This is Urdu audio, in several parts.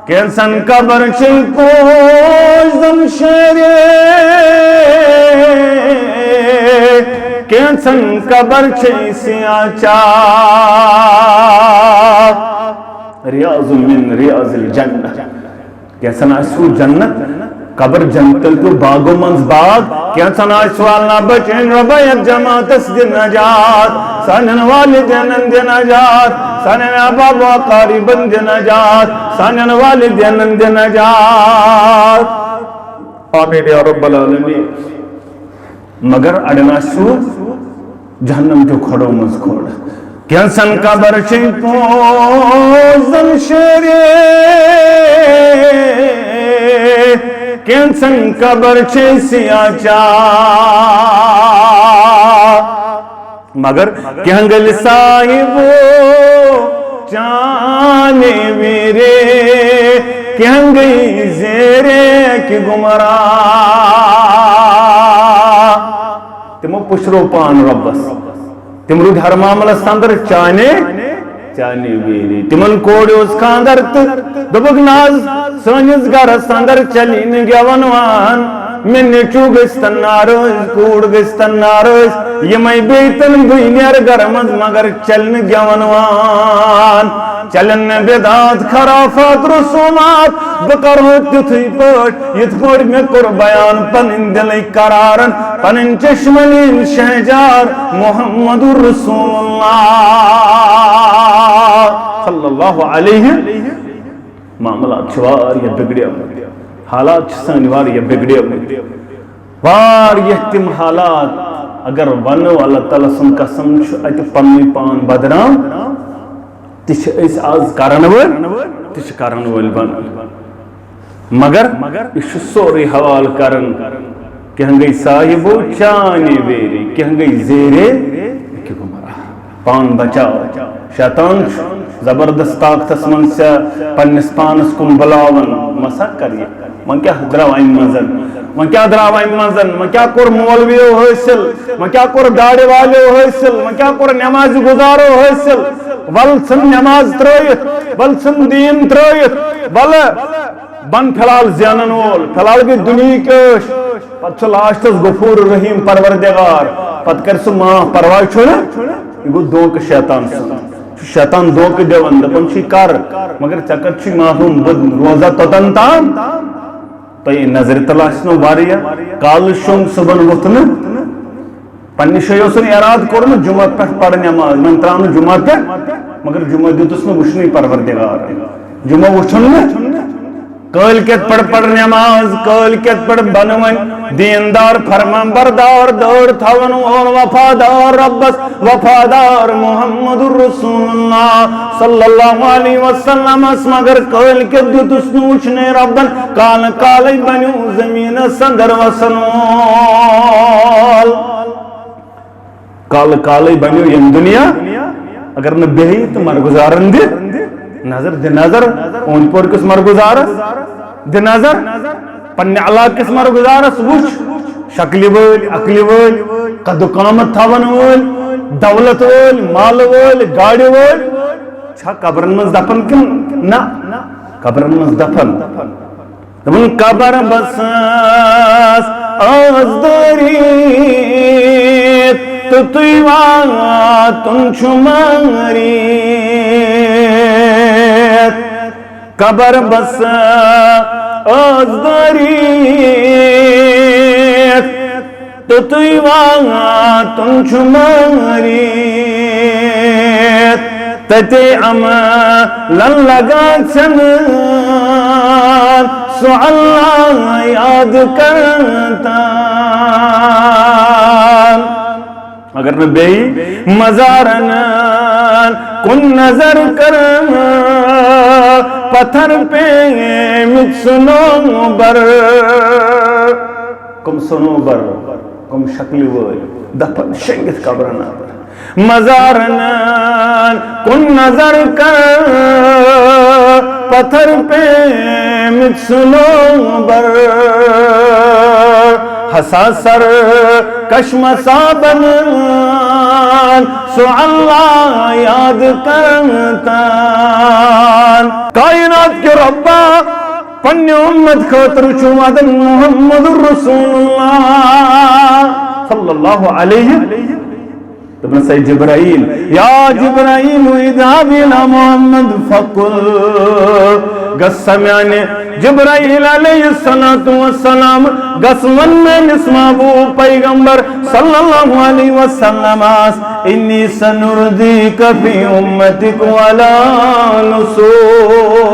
کینسن قبر چھ پوش زن شیرے کینسن قبر چھ سیاہ چاک ریاض من ریاض الجنہ کینسن آسو جنت قبر جنتل تو باغو منز باغ کینسن آسوالنا بچین ربیت جماعت دی نجات سانن والدین دی نجات سانن اباب و قاربن دی نجات سانن والدین دی نجات آمین یا رب العالمین مگر اڑنا سو جہنم جو کھڑو منز کھوڑ کینسن قبر چھ پوزن شیرے کینسن قبر چھ سیاہ چاک مگر کہنگل صاحبو چانے ویرے کہنگئی زیرے کی گمراہ تمو پشرو پان ربس تم رود ہر معاملہ سندر چانے ویری تمن کوڑ اس خاندر دبک ناز سونس گھر سندر چلین گیونوان من چو گستن ناروز کوڑ گستن ناروز یہ میں بیتن بینیر گرمز مگر چلن گیونوان چلن بیداد خرافات رسومات بکر ہوتی تھی پوٹ یہ پوٹ میں کر بیان پنن دلی قرارن پنن چشمنین شہجار محمد رسول اللہ صلی اللہ علیہ معاملات چھوار یہ بگڑیا حالات چھسانی وار یہ بگڑیا وار یہ تم حالات اگر ونو اللہ تعالیٰ سن قسم چھو ایت پنوی پان بدرام تیچ ایس آز کارنول تیچ کارنول بن مگر اس سوری حوال کرن کہ ہنگئی صاحبو چانے ویری کہ ہنگئی زیرے کہ گمراہ پان بچاؤ شیطان زبردست طاقتس من سے پنس پانس کم بلاون مسا کریے من کیا دراوائن منزل من کیا دراوائن منزل من کیا کور مولویو حاصل من کیا کور داڑے والیو حاصل من کیا کور نماز گزارو حاصل ول سن نماز ترائیت ول سن دین ترائیت ول بن فلال زینن وول فلال بھی دنیا کش پت چھ لاشتس غفور رحیم پروردگار پت کر سو ماہ پروائی چھوڑا یہ گو دوک شیطان سن شیطان دوک دیون دپن چھ کر مگر چکر چھ معلوم بد روزہ توتن تام تو یہ نظر تلاشنو واریا کال شنگ صبح وطن پنی شیو سن اراد کرن جمعہ پہ پڑھ نماز من ترام جمعہ پہ مگر جمعہ دیتس میں وشنی پروردگار جمعہ وشن میں کل کت پڑھ نماز کل کت پڑھ بنون دیندار فرمان بردار دور تھون اور وفادار ربس وفادار محمد رسول اللہ صلی اللہ علیہ وسلم اس مگر کل کت دیتس نوچنے ربن کال کالی بنو زمین سندر وسنول کال کالی بنو یم دنیا اگر نہ بہی تو مرگزارن دی نظر دی نظر اون پور کس مرگزارس دی نظر پنی علاق کس مرگزارس وچ شکلی وول عقلی وول قد قامت تھاون وول دولت وول مال وول گاڑی وول چھا قبرن مز دفن کن نا قبرن مز دفن دمن قبر بساس آز دریت تو تیواتن شماریت قبر بس آز دریت تو تیواتن شماریت تتی عمل لگا چنان سو اللہ یاد کرتا اگر میں بے مزارن کن نظر کرم پتھر پہ مجھ سنو بر کم سنو بر کم شکلی وی دفن شنگت قبرنا بر مزارن کن نظر کرم پتھر پہ مجھ سنو بر حساسر کشم صابن سو اللہ یاد کرتان کائنات کے ربا پنہ امت خاطر چھو ودن محمد رسول اللہ صلی اللہ علیہ دپن سا جبرائیل یا جبرائیل اذهب الى محمد فقل گس میانے جبرائیل علیہ السلام گس ون میانس محبوب پیغمبر صلی اللہ علیہ وسلم انی سنردیک فی امتک ولا نسوک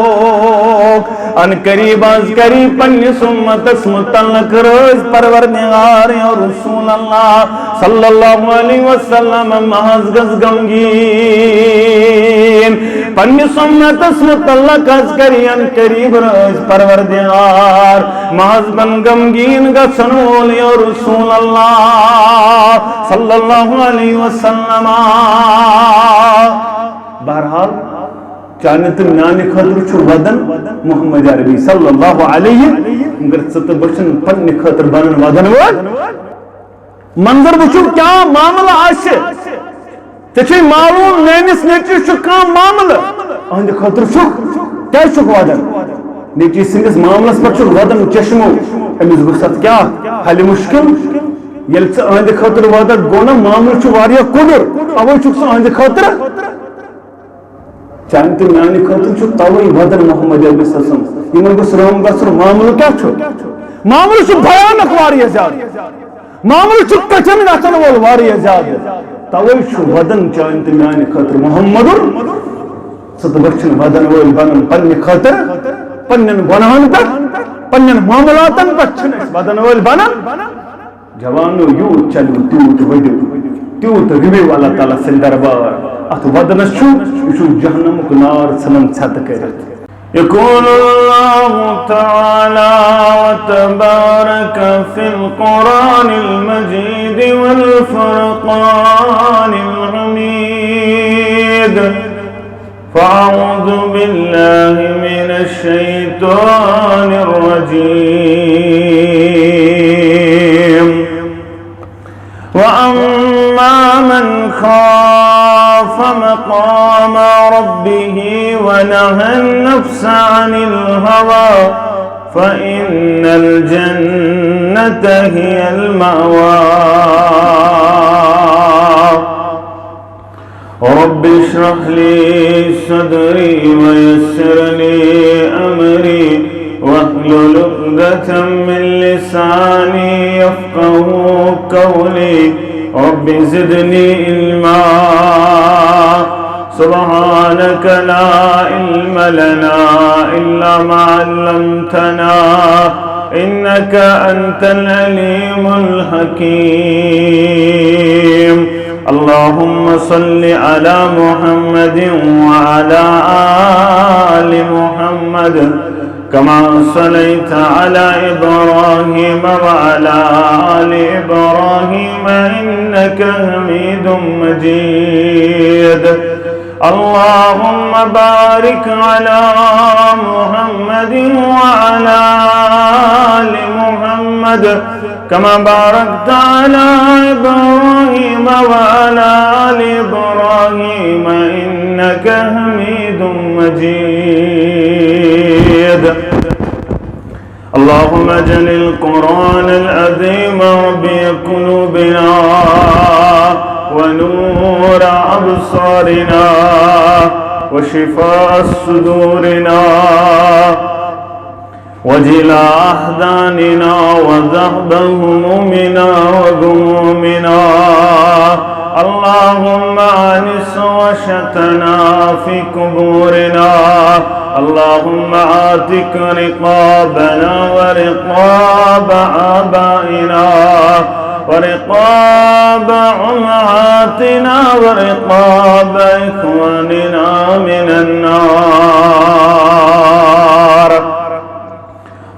ان قریب از قریب پنس امتس متعلق رز پروردگار اور رسول اللہ صلی اللہ علیہ وسلم محض گز غمگین پنس امتس متعلق از قریب ان قریب رز پروردگار محض بن غمگین گسن وول اور رسول اللہ صلی اللہ علیہ وسلم بہرحال چانت میانے خاطر چھو ودن محمد عربی صلی اللہ علیہ مگر ست بچن پنہ خاطر بنن ودن وول منظر وچھو کیا معاملہ آشے تے معلوم میانس نیچوس چھو کانٛہہ معاملہ اہند خاطر چھو کیا چھو ودن نیچی سندس معاملس پر چھو ودن چشمو امس گسات کیا حل مشکل یل ژٕ اہند خاطر ودن گونا معاملہ چھو واریاہ کُڈُر اوے چھُکھ ژٕ اہند خاطر چانت میانے خاطر چھو توے ودن محمد عربی صلی اللہ علیہ وسلم یمن گوٚژھ رحم گژھُن معاملہ کیا چھو معاملہ چھُ بھیانک واریاہ زیادٕ معاملہ چھُ کٹھن گژھن وول واریاہ زیادٕ توے چھُ ودن چانت میانے خاطر محمد ست بچن ودن وول بنن پنہ خاطر پنن گناہن پہ پنن معاملاتن پہ ودن وول بنن جوانو یوت چلو تیوت ودو تیوت رِوِو اللہ تعالیٰ سن دربار ات ودنس چھو جہنمک نار ژھنن ژھت کرت يقول الله تعالى وتبارك في القرآن المجيد والفرقان الحميد فأعوذ بالله من الشيطان الرجيم وأما من خاف مقام ربه ونهى النفس عن الهوى فإن الجنة هي المأوى رب اشرح لي صدري ويسر لي أمري واحلل عقدة من لساني يفقهوا قولي رب زدني علما سبحانك لا علم لنا إلا ما علمتنا إنك أنت العليم الحكيم اللهم صل على محمد وعلى آل محمد كما صليت على إبراهيم وعلى آل إبراهيم إنك حميد مجيد اللهم بارك على محمد وعلى آل محمد كما باركت على إبراهيم وعلى آل إبراهيم إنك حميد مجيد اللهم اجعل القرآن العظيم ربيع قلوبنا ونور أبصارنا وشفاء صدورنا وجلاء أحزاننا وذهب همومنا وغمومنا اللهم آنس وحشتنا في قبورنا اللهم عاتق رقابنا ورقاب آبائنا ورقاب أمهاتنا ورقاب إخواننا من النار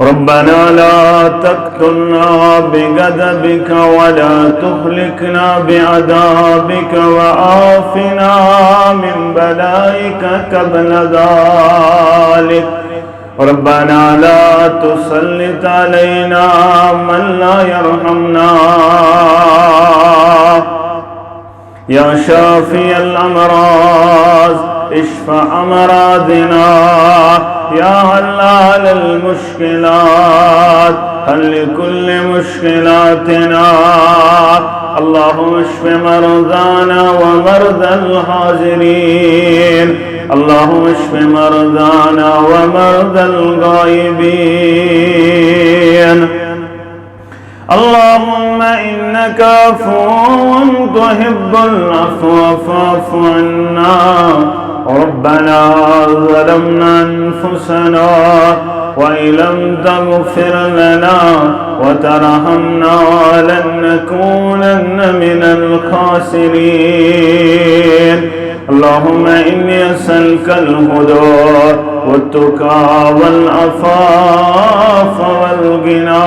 ربنا لا تقتلنا بغضبك ولا تهلكنا بعذابك وعافنا من بلائك قبل ذلك ربنا لا تسلط علينا من لا يرحمنا يا شافي الأمراض اشفع أمراضنا يا حلال المشكلات حل كل مشكلاتنا اللهم اشف مرضانا ومرضى الحاضرين اللهم اشف مرضانا ومرضى الغائبين اللهم إنك عفو تحب العفو فاعف عنا ربنا ظلمنا أنفسنا وإن لم تغفر لنا وترحمنا لن نكونن من الخاسرين اللهم إني أسألك الهدى والتقى والعفاف والغنى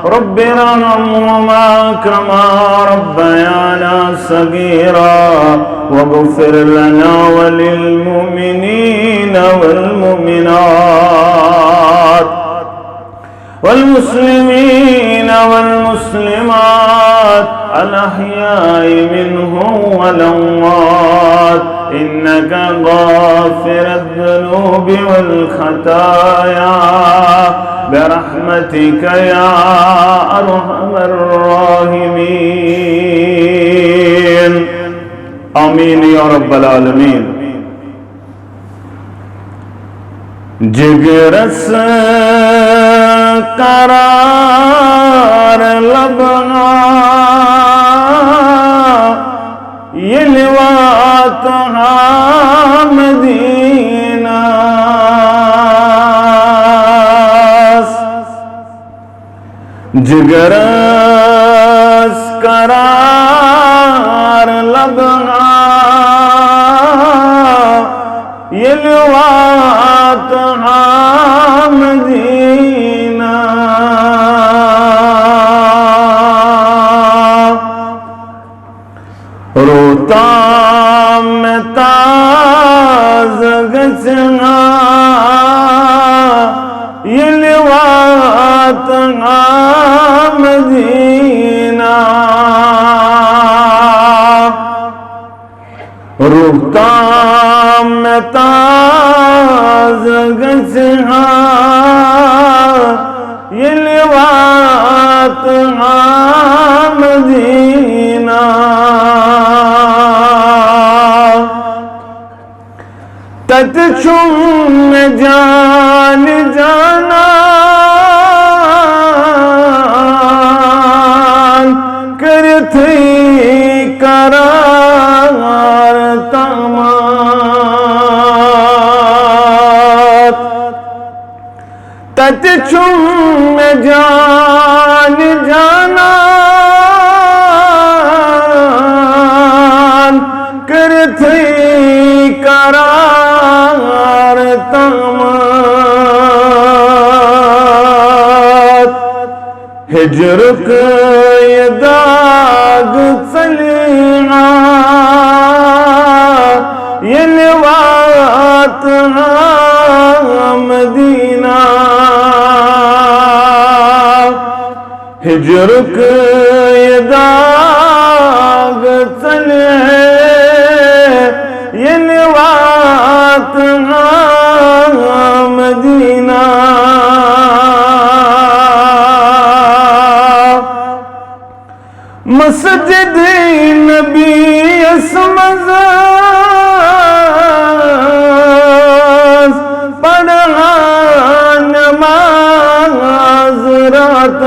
رب ارحمهما كما ربيانا صغيرا واغفر لنا وللمؤمنين والمؤمنات والمسلمين والمسلمات الأحياء منهم والأموات إنك غافر الذنوب والخطايا برحمتك يا أرحم الراحمين آمین یا رب العالمین جگرس قرار لبنا یہ لوات مدینہ جگرس قرار لبنا یہ لوات مدینہ روتا میں تاز گچنا یہ لوات مدینہ روتا میں تاز گچنا یہ لوات مدینہ تت چم جان جانا کرتی قرار تامات تت چم جان جانا کرتی قرار تامات ہجر کے داغ چلینا یہ لوات مدینہ ہجر کے داغ چلے یہ لوات مدینہ مسجد نبی اسمز پڑھا نماز رات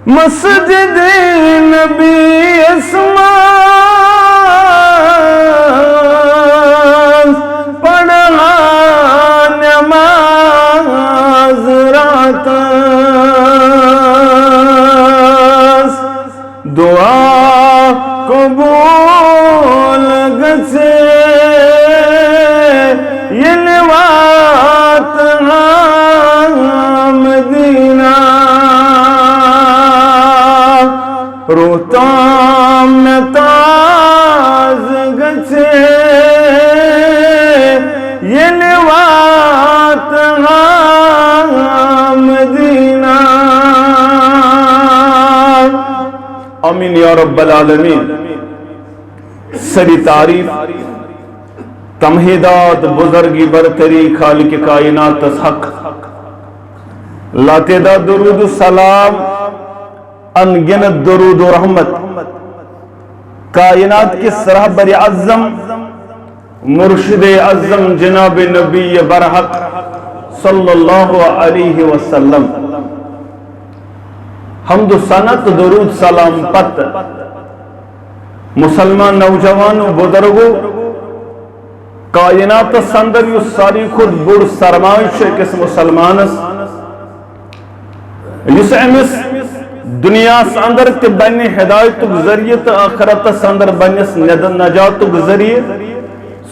مسجد نبی اسمز پڑھا نماز رات دعا قبول گچے یہ لوات مدینہ روتا میں تاز گچے یہ لوات مدینہ آمین یا رب العالمین سری تعریف تمہیدات بزرگی برتری خالق کائنات حق لاتعداد درود السلام انگنت درود و رحمت کائنات کی رہبر اعظم مرشد اعظم جناب نبی برحق صلی اللہ علیہ وسلم حمد و ثنا تو درود سلام پت مسلمان نوجوان و بزرگو کائنات سندر یو ساری خود بڑ سرمایش کس مسلمانس یس امس دنیا سندر تے بنی ہدایت ذریعہ تو آخرت سندر بنیس نجات ذریعہ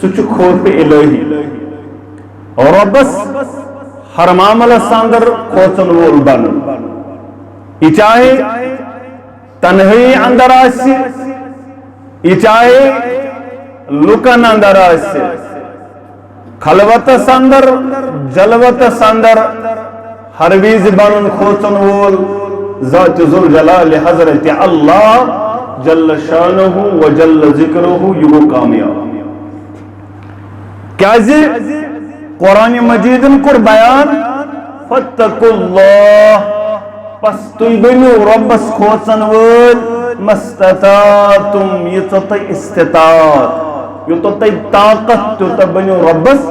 سچ خوف الہی اور ربس ہر معاملہ سندر خوچن وول بن یہ چاہے تنہی اندر آسی یہ چاہے لکن اندر آسی خلوت سندر جلوت سندر ہر ویز بنن خوچن وول ذات ذل جلال حضرت اللہ جل شانہ و جل ذکرہ یہ کامیاب کیازِ قرآن مجیدن کر بیان فاتقوا اللہ پس تُوی بنیو ربس خوچن وول مستطاعتم یہ تی استطاعت یہ تی طاقت تو بنیو ربس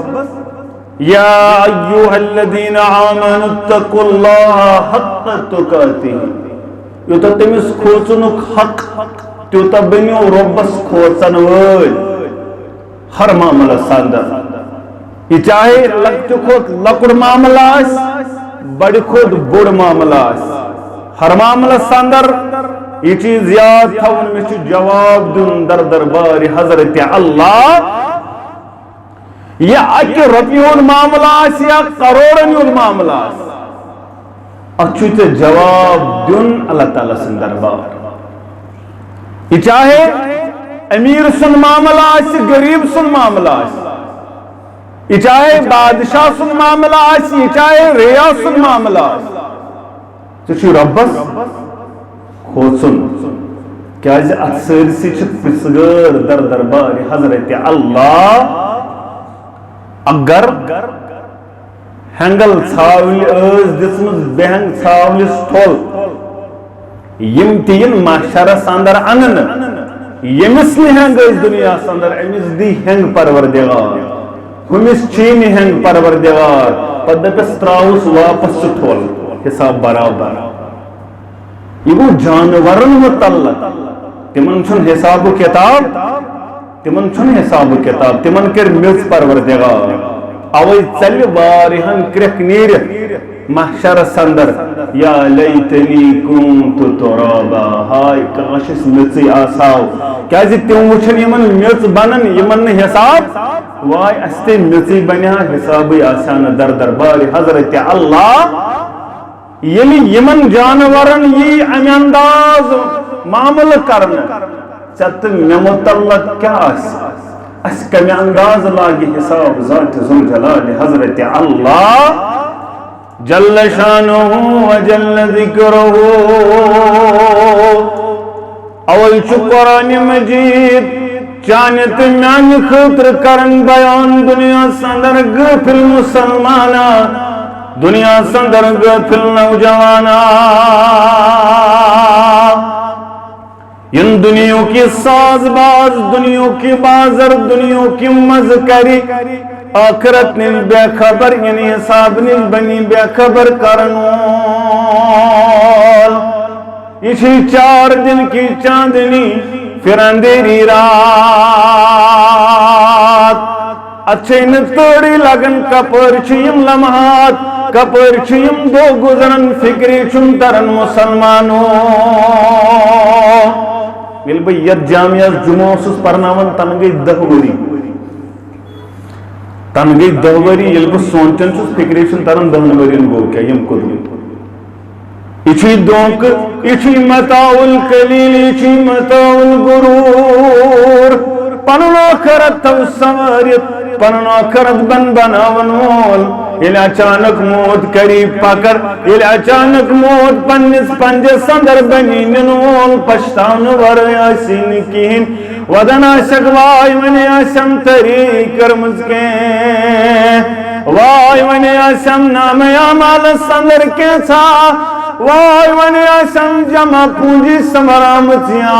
یا ایوہ الذین آمنوا اتقوا اللہ حق تقاتہ یہ تمس کھوچنک حق تو بنیو ربس کھوچن وول ہر معاملہ سندر یہ چاہے لکٹ کھوت لکڑ معاملہ آس بڑی کھوت بڑ معاملہ آس ہر معاملہ سندر یہ چیز یاد تھا ان میں جواب دن در دربار حضرت اللہ یا اکی رپیون معاملہ آس یا کروڑن معاملہ آس اچھوچ جواب دن اللہ تعالیٰ سن دربار یہ چاہے امیر سن معاملہ آس غریب سن معاملہ آس یہ چاہے بادشاہ سن معاملہ آس یہ چاہے ریا سن معاملہ آس چوچی ربس خوچن کیا جی اثر سی چھ پسگر در دربار حضرت اللہ اگر ہنگل ژھاوٕلۍ ٲس دِژمٕژ بہنگ ژھاوٕلِس ٹھۄل یِم تہِ محشرس اندر اننہٕ ییٚمِس نہٕ ہنگ ٲس دُنیاہس اندر أمِس دی ہنگ پروردگار ہُمِس چھی نہٕ ہنگ پروردگار پتہٕ دپٮ۪س ترٛاوُس واپس سُہ ٹھۄل حساب برابر یہ گو جانورن متعلق تمن چھن حساب و کتاب تمن چھن حساب و کتاب تمن کر میز پروردگار اوے چل واریہن کرک نیر محشر سندر یا لیتنی کنت ترابا ہائے کاش اس میزی آساو کیازِ تم وچھن یمن میز بنن یمن حساب وائے استے میزی بنیا حسابی آسان در دربار حضرت اللہ یلی یمن جانورن یہ امی انداز معامل کرنا چت میں متعلق کیا اس کمی انداز لاگی حساب ذات ذوالجلال حضرت اللہ جل شانہ و جل ذکرہ اول چھ قرآن مجید چانت میان خطر کرن بیان دنیا سندر غافل مسلمانا دنیا سندر غافل نوجوانا ان دنیا کی ساز باز دنیا کی بازر دنیا کی مذکری آخرت نیل بے خبر یعنی حساب نیل بنی بے خبر کرنول اسی 4 دن کی چاندنی پھر اندھیری رات اچھے نتوڑی لگن کپر چھیم لمحات کپر چھیم دو گزرن فکری چھم ترن مسلمانوں مل بھئی ید جامعہ جمعہ سس پرناون تنگئی 10 وری تنگئی 10 وری یل بس سونچن سس فکری چھم ترن 10 ورین گو کیا یم کدو اچھی دونک اچھی متاع القلیل اچھی متاع الغرور پنن آخرت تو سوارت پنن آخرت بن بناون مول یل اچانک موت قریب پکر یل اچانک موت پنس پنجس اندر بنی ننول پشتان ورائے آسین کہین ودن آشک وائی ونی آسم تری کرمز کے وائی ونی آسم نام اعمال اندر کے تھا وائی ونی آسم جمع پونجی سمرامت یا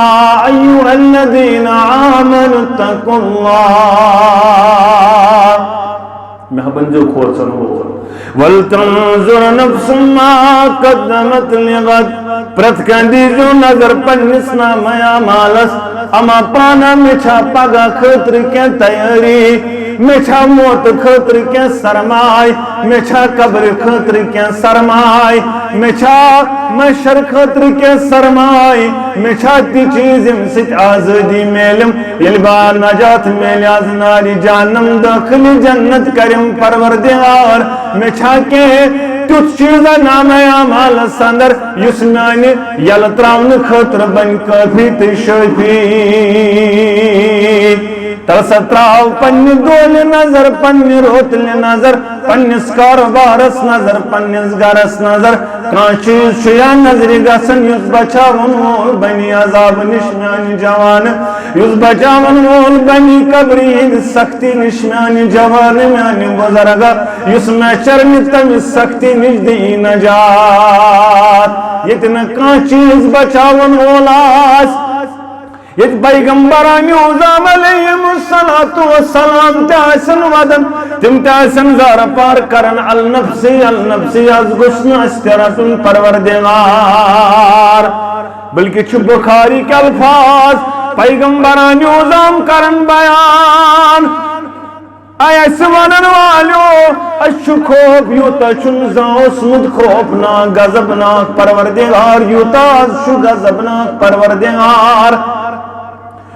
ایوہ الذین آمنوا اتقوا اللہ محبن جو کھوچن ہو وَلْتَنْظُرْ نَفْسٌ مَا قَدَّمَتْ لِغَدْ پرت کندی جو نظر پنس نام اعمالس اما پانا مچھا پگا خطر کے تیاری مچھا موت خطر کے سرمائی مچھا قبر خطر کے سرمائی مچھا مشر خطر کے سرمائی مچھا تی چیز امسک آزادی میلم یلبا نجات میل از ناری جانم داخل جنت کرم پروردگار مچھا کے تُت چیزا نام اعمال سندر یسمانی یلتراؤن خطر بن کافی تشفی ترستراؤ پنی دول نظر پنی روتل نظر پنیس کاروبارس نظر پنیس گرس نظر کان چیز شیا نظری گسن یس بچاون وول بنی عذاب نشمیانی جوان یس بچاون وول بنی قبری سختی نشمیانی جوان میانی بزرگا یس میں چرمی تم سختی نجدی نجات یتنا کان چیز بچاون وولاس یہ پیغمبران عظام علیہم السلام تحسن ودن تم تحسن زار پار کرن النفسی از گسن استراتن پروردگار بلکہ چھ بخاری کے الفاظ پیغمبران عظام کرن بیان ایس ونن والیو اشو خوف یوتا چن زاؤسمد خوفناک غضبناک پروردگار یوتا اشو غضبناک پروردگار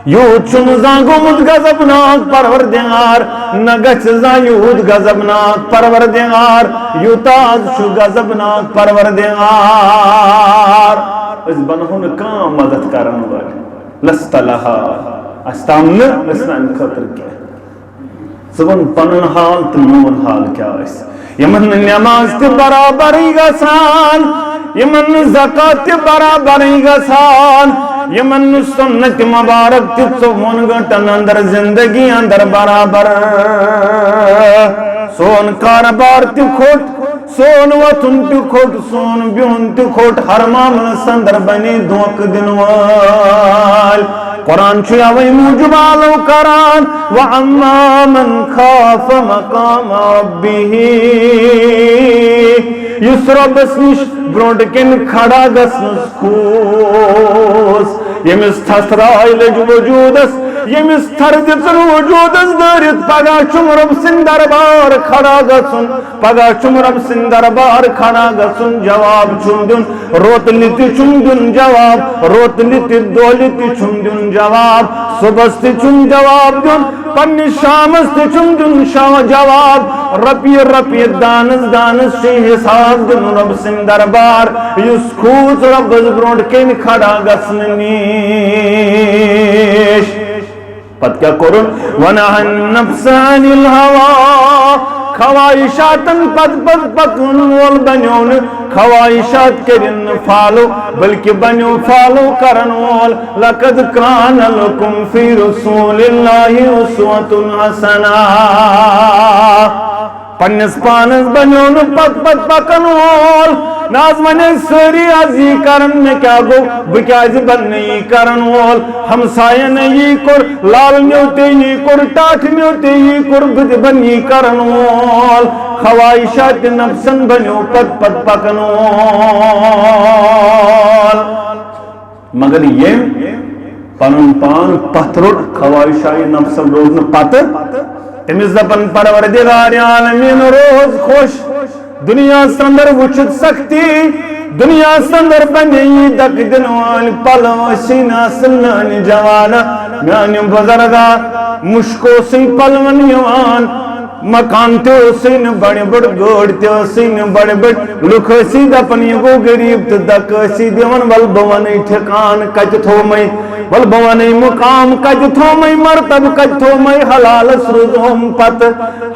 یوت چن زاگمد غضبناک پروردگار نگچ زا یوت غضبناک پروردگار یوتا اشو غضبناک پروردگار اس بنہون کام مدد کرن والی لست لہا استامن لسنان خطر کیا سبن پنن حال تو میون حال کیا اس یمن نماز تی برابری گسان یمن زکات تی برابری گسان یمن سنت مبارک تی سون گٹن اندر زندگی اندر برابر سون کاربار تی کھوٹ سون وطن تی کھوٹ سون بیون تی کھوٹ ہر معامل سندر بنی دوک دنوال قرآن چھوئی موجبالو کران وَعَمَّا مَنْ خَافَ مَقَامَ رَبِّهِ یس ربس نش برونٹ کن کھڑا گسنس خوس یمس تھسرائی لج وجودس یمس تھردس وجودس دارت پگا چم رب سن دربار کھڑا گسن پگا چم رب سن دربار کھڑا گسن جواب چم دن روت لیتی چم دن جواب روت لیتی دولیتی چم دن جواب صبح چم جواب دن پنی شامس چم دن جواب رپی دانس سے حساب دن رب سن دربار یس خوز رب برونٹ کن کھڑا گسن نیش پت کیا کرن وَنَحَ النَّفْسَ عَنِ الْهَوَىٰ خواہشاتن پت پکن وول بنیون خواہشات کرن فالو بلکہ بنیو فالو کرن وول لَقَدْ كَانَ لَكُمْ فِي رَسُولِ اللَّهِ أُسْوَةٌ حَسَنَةٌ پنس پانس بنیون پت پکن وول ناز منے سری ازی کرن میں کیا گو بکیازی بننی کرن وول ہمسائے نہیں کر لال نیوتے ہی کر ٹاٹ نیوتے ہی کر بد بنی کرن وول خواہشات نفسن بنیو پت پکن وول مگر یہ پنن پان پتھرٹ خواہشائی نفسن روزن پتر تمیز دپن پروردگار عالمین روز خوش دنیا سندر وچھت سکتی دنیا سندر بنی دک دنوال پلو سینا سنان جوانا میانی بزرگا مشکو سی پلون یوان مکان تے سین بڑے بڑ گوڑ تے سین بڑے بڑ لکھ سی دپن یگو غریب تے دک سی دیون ول بون ٹھکان کچ تھو میں ول بوانی مقام کج تھومی مرتب کج تھومی حلال سرزوم پت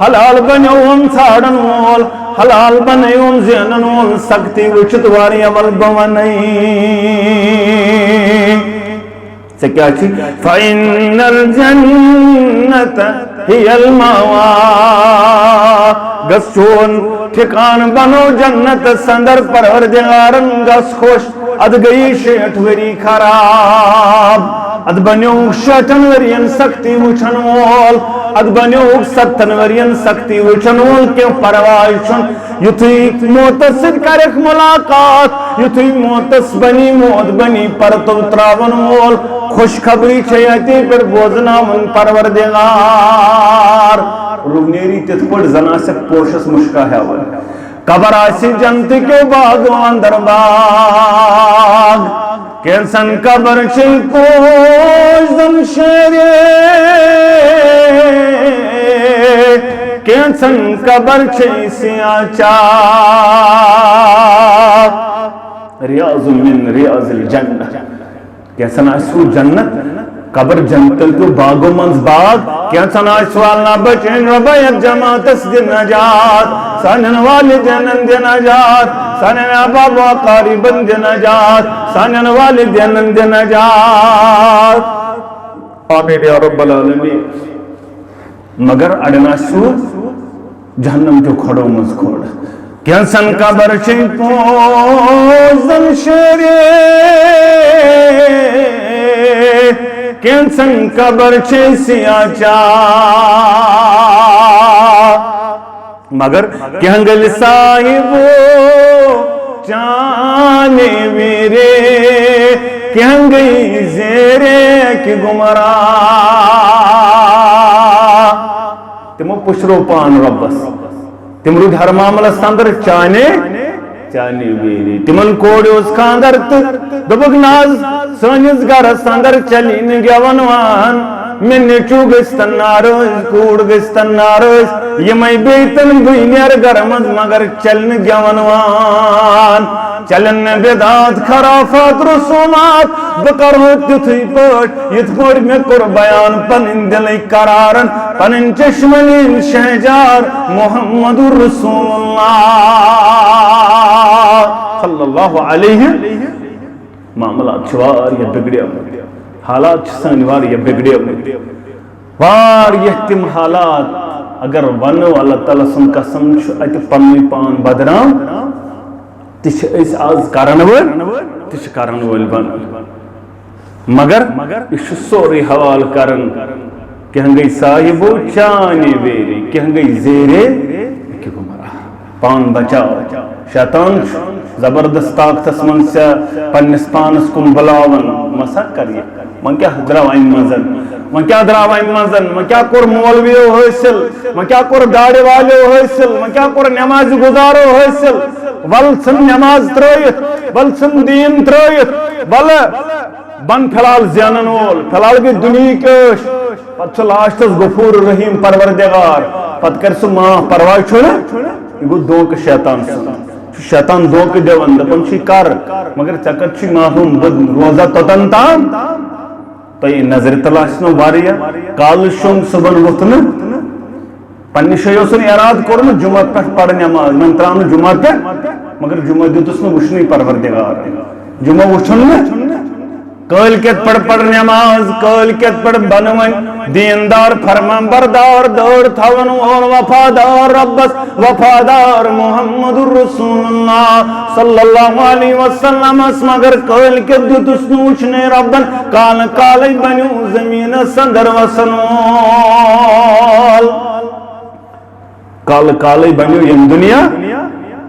حلال بنیوم ژھانڈن وول حلال بنیوم زینن وول سختی وچھت واریاں ول بوانی سے کیا چھی فَإِنَّ الْجَنَّةَ هِيَ الْمَأْوَى گس چون ٹھکان بنو جنت سندر پروردگارن گس خوش اد گئی 60 وری خراب اد بنیو 60 ورین سختی وچھن وول اد بنیو 70 ورین سختی وچھن وول کہ پرواہ چھن یتھی موتس سۭتۍ کرکھ ملاقات یتھی موتس بنی موت بنی پرتو تراون وول خوشخبری چھے اتی پر بوزناون پروردگار روگنیری تت پڑ زنا سے پوشس مشکا ہے وہ قبر آسی جنت کے باغوان در باغ کینسن قبر چھ پوش زن شیرے کینسن قبر چھ سیاچا ریاض من ریاض الجنہ کینسن آسو جنت قبر جنتل تو باغو منز باغ کینسن آسوالنا بچین ربیت جماعتس دی نجات سانن والدینن دی نجات سانن اباب و قاربن دی نجات سانن والدینن دی نجات آمین یا رب العالمین مگر اڑنا سو جہنم جو کھڑو منز کھوڑ کینسن قبر چھ پوزن شیرے کینسن قبر چھ سیاچا مگر کہنگل صاحبو چانے ویرے کہنگئی زیرے کی گمراہ تمو پشرو پان ربس تم رود ہر معاملہ سندر چانے ویری تمن کوڑ اس خاندر دبک ناز سنس گر سندر چلین گیونوان من چو گستن ناروز کوڑ گستن ناروز یمائی بیتن بینیر گرمز مگر چلن گیونوان چلن بیداد خرافات رسومات بکر ہوتی تھی پوٹ یت پوٹ میں کر بیان پنن دلی قرارن پنن چشمنین شہجار محمد رسول اللہ صلی اللہ علیہ معاملات چھوار یا بگڑیا حالات چھسانی وار یا بگڑیا وار یہ تم حالات اگر ونو اللہ تعالیٰ سن قسم چھو ایت پنوی پان بدرام تیچ اس آز کارنول تیچ کارنول بن مگر اس سوری حوال کرن کہ ہنگئی صاحبو چانے ویری کہ ہنگئی زیرے کہ گمراہ پان بچاؤ شیطان زبردست طاقتس من سے پنس پانس کم بلاون مسا کریے من کیا دراوائن منزل من کیا دراوائن منزل من کیا کور مولویو حاصل من کیا کور داڑی والیو حاصل من کیا کور نماز گزارو حاصل ول سن نماز ترائیت ول سن دین ترائیت ول بن فلال زینن وول فلال بھی دنیا کش پت چھ لاشتس غفور رحیم پروردگار پت کر سو ماں پرواہ چھوڑا یہ گو دونک شیطان شیطان دونک دیون دپن چھ کر مگر چکر چھ معلوم بد روزہ توتن تام تو یہ نظر تلاشنو واریا کال شنگ صبح وطن پنی شیو سن اراد کرن جمعہ پہ پڑھ نماز من ترام جمعہ پہ مگر جمعہ دیتس میں وشنی پروردگار جمعہ وشن میں کل کت پڑھ نماز کل کت پڑھ بنوین دیندار فرمان بردار دور تھون اور وفادار ربس وفادار محمد الرسول اللہ صلی اللہ علیہ وسلم اس مگر کل کت دیتس نوچنے ربن کال کالی بنیو زمین سندر وسنول کال کالی بنیو یم دنیا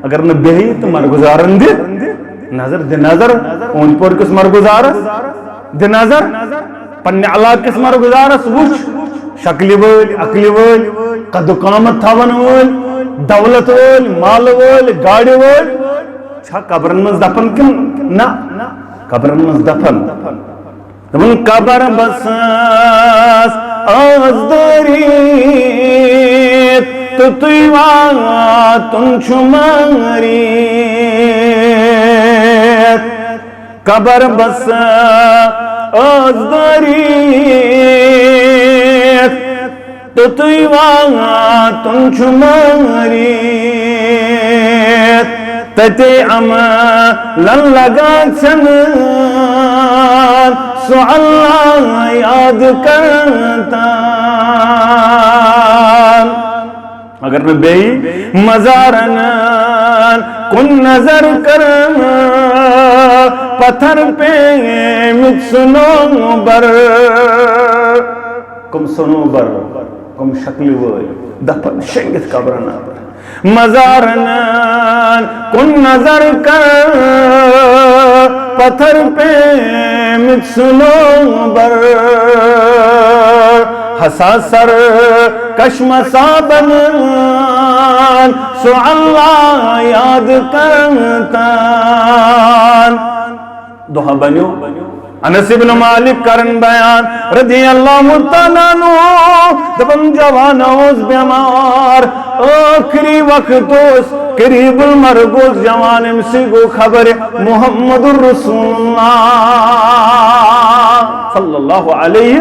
اگر نہ بہی تو مرگزارن دی نظر دی نظر اون پور کس مرگزارس دی نظر پنی علاق کس مرگزارس وچ شکلی وول عقلی وول قد قامت تھاون وول دولت وول مال وول گاڑی وول چھا قبرن مز دفن کن نا قبرن مز دفن دفن قبر بساس آز دریت تو تیواتن چھماریت قبر بس ازدریت تو توی واتن چماریت تتے عملن لگا چنان سو اللہ یاد کرتا اگر میں بے مزارن کن نظر کر پتھر پہ مجھ سنوبر کم سنوبر کم شکل وی دفن شنگت قبرنا مزارن کن نظر کر پتھر پہ مجھ سنوبر حساسر کشم صابن سو اللہ یاد کرتان دوہا بنیو انس ابن مالک کرن بیان رضی اللہ تعالیٰ عنہ دبن جوانوز بیمار آخری وقت اس قریب المرگوز جوان امسی کو خبر محمد الرسول اللہ صلی اللہ علیہ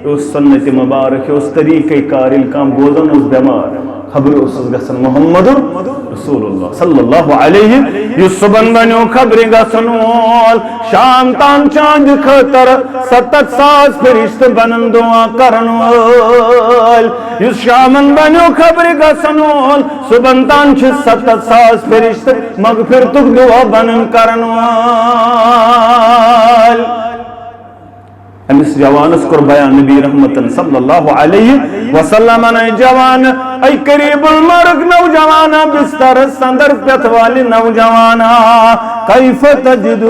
اس سنت مبارک اس طریقہ کار الکام گوزن اس بیمار خبر اس گسن محمد رسول اللہ صلی اللہ علیہ یس صبن بنیو خبر گسن وول شام تان چاند خطر 700 فرشت بنن دعا کرن وول یس شامن بنیو خبر گسن وول صبن تان 700 فرشت مغفرتک دعا بنن کرن وول امس جوانس کر بیان نبی رحمتن صلی اللہ علیہ وسلم نے جوان ای قریب المرگ نوجوانا بستر سندر پیت والی نوجوانا کیف تجد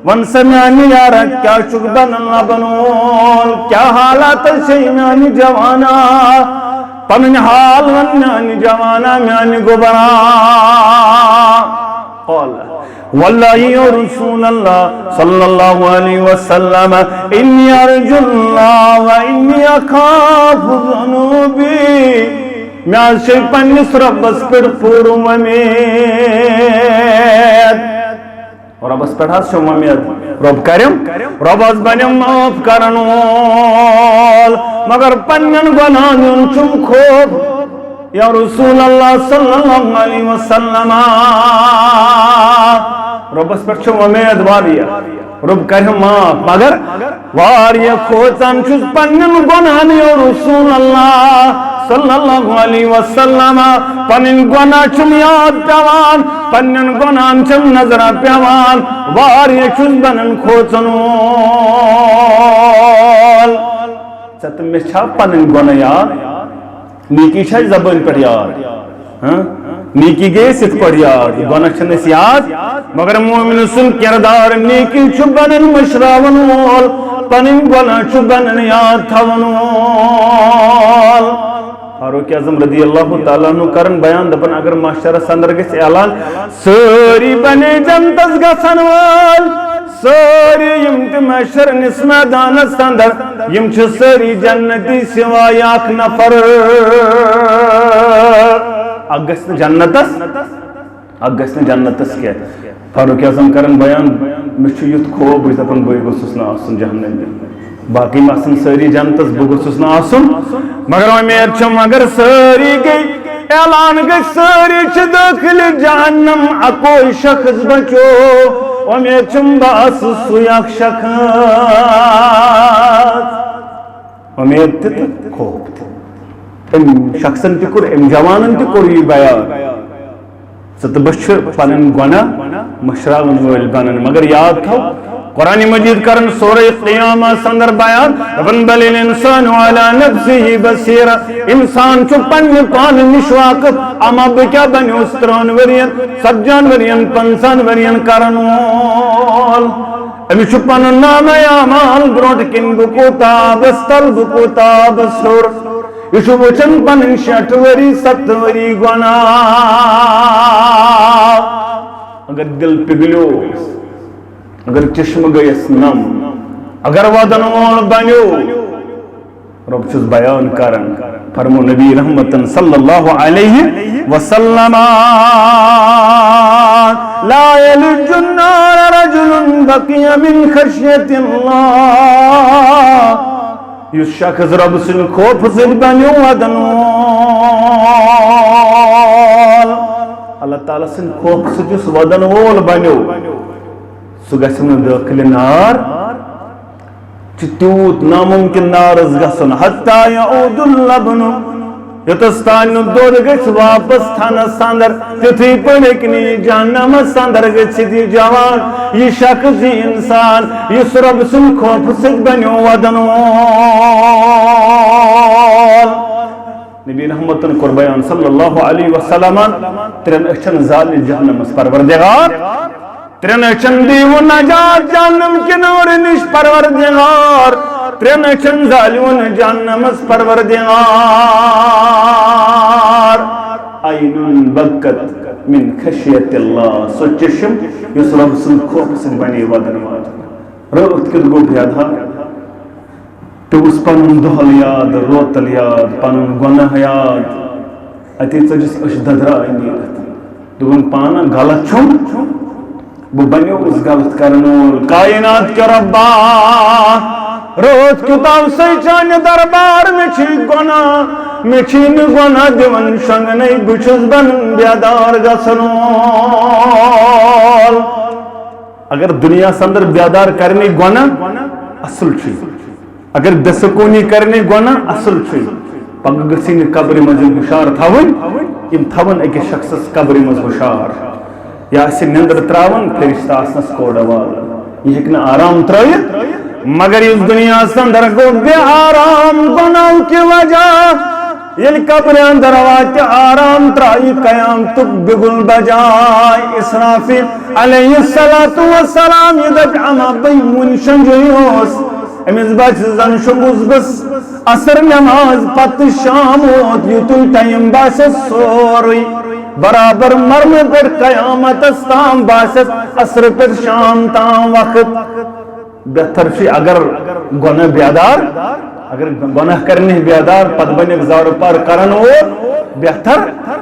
ون سمیانی یارا کیا شکبن اللہ بنول کیا حالات شیمیانی جوانا پمن حال ون میانی جوانا میانی گبرا قول واللہ یا رسول اللہ صلی اللہ علیہ وسلم انی ارجو اللہ و انی اخاف ذنوبی میں آشی پنیس ربس پر پورو امید اور ربس پر حس شو امید رب کریم ربس بنیم معاف کرنول مگر پنین گناہن چم خوب یا رسول اللہ صلی اللہ علیہ وسلم ربس پر چھو امید واریا رب کریم معاف مگر واریا کھوچان چھوز پنن گناہن یا رسول اللہ صلی اللہ علیہ وسلم پنن گناہ چھم یاد پیوان پنن گناہن چھم نظر پیوان واریا چھوز بنن کھوچنول ست میں چھا پنن گناہ یاد نیکی چھا زبان پر یاد نیکی گئے ست پر یاد گناہ چھنس یاد مگر مومن سن کردار نیکی چھبنن مشراون وول پنن گناہ چھبنن یاد تھون وول فاروق اعظم رضی اللہ تعالیٰ عنہ کرن بیان دپن اگر معاشرہ سندر گس اعلان ساری بنے جنتس گسن وول ساری یم تی محشر نس میدان سندر یم چھ ساری جنتی سوائے اک نفر اگسن جنتس اگسن جنتس کیا فاروق اعظم کرن بیان مچھ یت خوب بس دپن بے گوسس نہ آسن جہنم باقی آسن ساری جنتس بہ گوسس نہ آسن مگر امید چھم اگر ساری گئی اعلان گئی ساری چھ داخل جہنم اکوئی شخص بچو امید چھم باس سویاک شخص امید تت خوب ام شخصن تکر ام جوانن تکر یہ بیان ست بچ پنن گناہ مشراون وول بنن مگر یاد تھو قرآن مجید کرن سورہ قیامہ سندر بیان ربن بل الانسان علی نفسه بصیر انسان چو پن پان نشواقف اما بکیا بنی استرون ورین سجان ورین پنسان ورین کرنول امی چو پن نام یامال بروٹ کن بکوتا بستر بکوتا بسر یشو بچن پن شٹ وری ست وری گناہ اگر دل پگلو اگر چشم گئیس نم اگر ودن وول بنیو رب چھس بیان کرن فرمو نبی رحمت صلی اللہ علیہ وسلم لا يلج النار رجل بقي من خشية الله یس شخص رب سن خوف سن بنیو ودن وول اللہ تعالیٰ سن خوف سن جس ودن وول بنیو سو گژھِ نہٕ دٲخلہِ نار تیوت ناممکن نارس گژھُن حتى يعود اللبن یوتس تان دۄد گژھِ واپس تھنس اندر تِتھُے پٲٹھۍ ہیٚکہِ نہٕ یہِ جہنمس اندر گٔژھِتھ یہِ جوان یہِ شخص یہِ انسان یُس رۄب سٕنٛدِ خوفہٕ سۭتۍ بنیو ودن وول نبی رحمتن کوٚر بیان صلی اللہ علیہ وسلم ترٛٮ۪ن أچھن زالہِ جہنمس پروردگار ترٛٮ۪ن أچھن دیٖوٕ نجات جہنم کہِ نارٕ نِش پروردگار ترٛٮ۪ن أچھن زالیوُن جہنمس پروردگار عینٌ بکت من خشیت اللہ سۄ چشم یُس رۄب سٕنٛدِ خوفہٕ سۭتۍ بنے ودن واجٮ۪ن رٲتھ کیُتھ گوٚو بیدار پیوٚوُس پنُن دۄہل یاد روتل یاد پنُن گۄناہ یاد اتے ژٔجِس أچھ ددراے نیٖرِتھ دوٚپُن پانہٕ غلط چھُم بہٕ بنیووُس غلط کرن وول کائنات کے ربا رٲتھ کیُتھ آو سَے چانہِ دربار مےٚ چھِ گۄناہ مےٚ چھی نہٕ گۄناہ دِوان شۄنٛگنَے بہٕ چھُس بنان بیدار گژھن وول اگر دُنیاہس اندر بیدار کرنے گۄناہ اصل چھُ اگر بے سکوٗنی کرنے گۄناہ اصل چھُ پگہہ گٔژھی نہٕ قبرِ منٛز یِم ہُشار تھاوٕنۍ یِم تھاوَن أکِس شخصس قبرِ منٛز ہُشار یا آسہِ نِندٕر تراوان فرشتہٕ آسنس کوڑا والان یہِ ہیٚکہِ نہٕ آرام ترٲیِتھ مگر یُس دُنیاہس اندر گوٚو بے آرام گۄناہو کہِ وجہ ییٚلہِ قبرِ اندر واتہِ آرام ترایہِ قیامتُک بِگُل بجاے اسرافیل علیہ الصلاۃ والسلام یہِ دپہِ اما بہٕ وُنہِ شۄنٛگیوس أمِس بچہِ زن شۄنٛگُس بہٕ عصر نٮ۪ماز پتہٕ شام ووت یُتُے ٹایم باسٮ۪س سورُے برابر مرنہٕ پٮ۪ٹھ قیامتس تام باسٮ۪س عصر پٮ۪ٹھ شام تام وقت بہتر چھُ اگر گۄناہ بیدار اگر گۄناہ کرنہِ بیدار پتہٕ بنیکھ زارٕ پار کرن وول